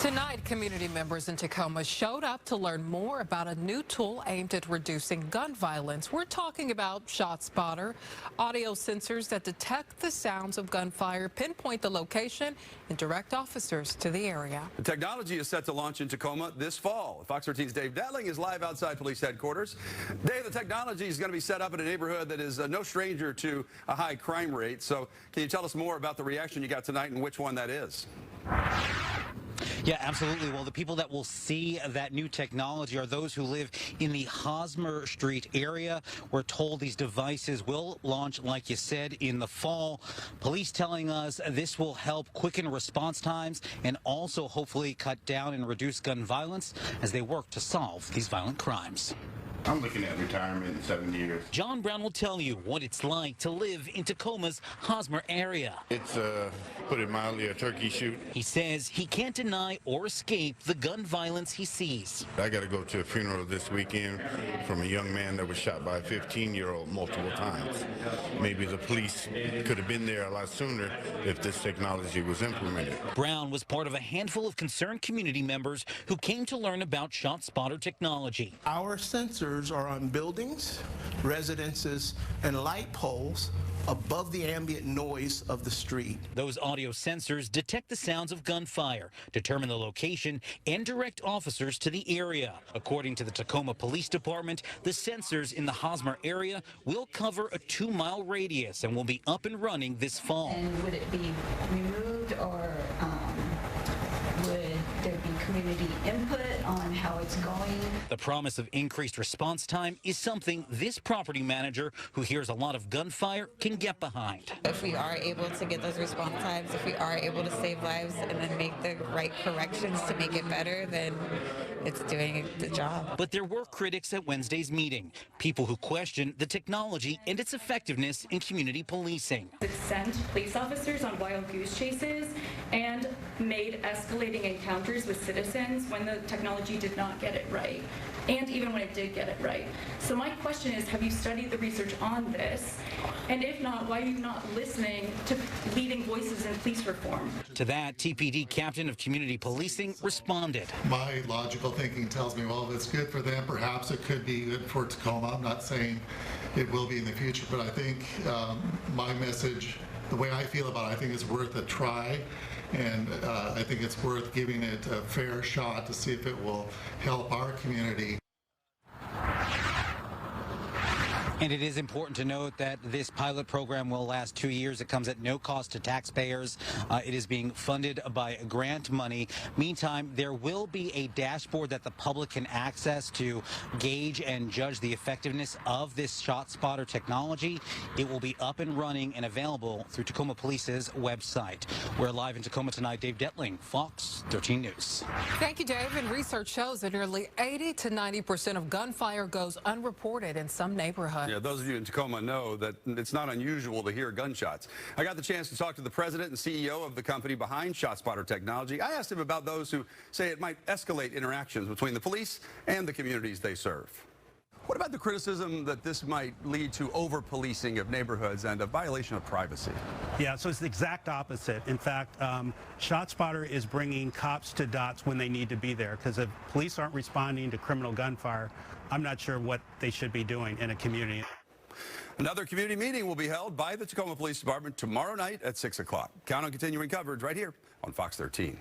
Tonight, community members in Tacoma showed up to learn more about a new tool aimed at reducing gun violence. We're talking about ShotSpotter, audio sensors that detect the sounds of gunfire, pinpoint the location, and direct officers to the area. The technology is set to launch in Tacoma this fall. Fox 13's Dave Detling is live outside police headquarters. Dave, the technology is going to be set up in a neighborhood that is no stranger to a high crime rate. So can you tell us more about the reaction you got tonight and which one that is? Yeah, absolutely. Well, the people that will see that new technology are those who live in the Hosmer Street area. We're told these devices will launch, like you said, in the fall. Police telling us this will help quicken response times and also hopefully cut down and reduce gun violence as they work to solve these violent crimes. I'm looking at retirement in 7 years. John Brown will tell you what it's like to live in Tacoma's Hosmer area. It's, put it mildly, a turkey shoot. He says he can't deny or escape the gun violence he sees. I got to go to a funeral this weekend from a young man that was shot by a 15-year-old multiple times. Maybe the police could have been there a lot sooner if this technology was implemented. Brown was part of a handful of concerned community members who came to learn about ShotSpotter technology. Our sensors are on buildings, residences, and light poles above the ambient noise of the street. Those audio sensors detect the sounds of gunfire, determine the location, and direct officers to the area. According to the Tacoma Police Department, the sensors in the Hosmer area will cover a 2-mile radius and will be up and running this fall. And would it be removed, or would there be community input on how it's going? The promise of increased response time is something this property manager, who hears a lot of gunfire, can get behind. If we are able to get those response times, if we are able to save lives and then make the right corrections to make it better, then it's doing the job. But there were critics at Wednesday's meeting, people who questioned the technology and its effectiveness in community policing. It sent police officers on wild goose chases and made escalating encounters with citizens when the technology did not get it right, and even when it did get it right. So my question is, have you studied the research on this? And if not, why are you not listening to leading voices in police reform? To that, TPD Captain of Community Policing responded. My logical thinking tells me, well, if it's good for them, perhaps it could be good for Tacoma. I'm not saying it will be in the future, but I think my message, the way I feel about it, I think it's worth a try. And I think it's worth giving it a fair shot to see if it will help our community. And it is important to note that this pilot program will last 2 years. It comes at no cost to taxpayers. It is being funded by grant money. Meantime, there will be a dashboard that the public can access to gauge and judge the effectiveness of this ShotSpotter technology. It will be up and running and available through Tacoma Police's website. We're live in Tacoma tonight. Dave Detling, Fox 13 News. Thank you, Dave. And research shows that nearly 80 to 90% of gunfire goes unreported in some neighborhoods. Yeah, those of you in Tacoma know that it's not unusual to hear gunshots. I got the chance to talk to the president and CEO of the company behind ShotSpotter technology. I asked him about those who say it might escalate interactions between the police and the communities they serve. What about the criticism that this might lead to over-policing of neighborhoods and a violation of privacy? Yeah, so it's the exact opposite. In fact, ShotSpotter is bringing cops to dots when they need to be there, because if police aren't responding to criminal gunfire, I'm not sure what they should be doing in a community. Another community meeting will be held by the Tacoma Police Department tomorrow night at 6 o'clock. Count on continuing coverage right here on Fox 13.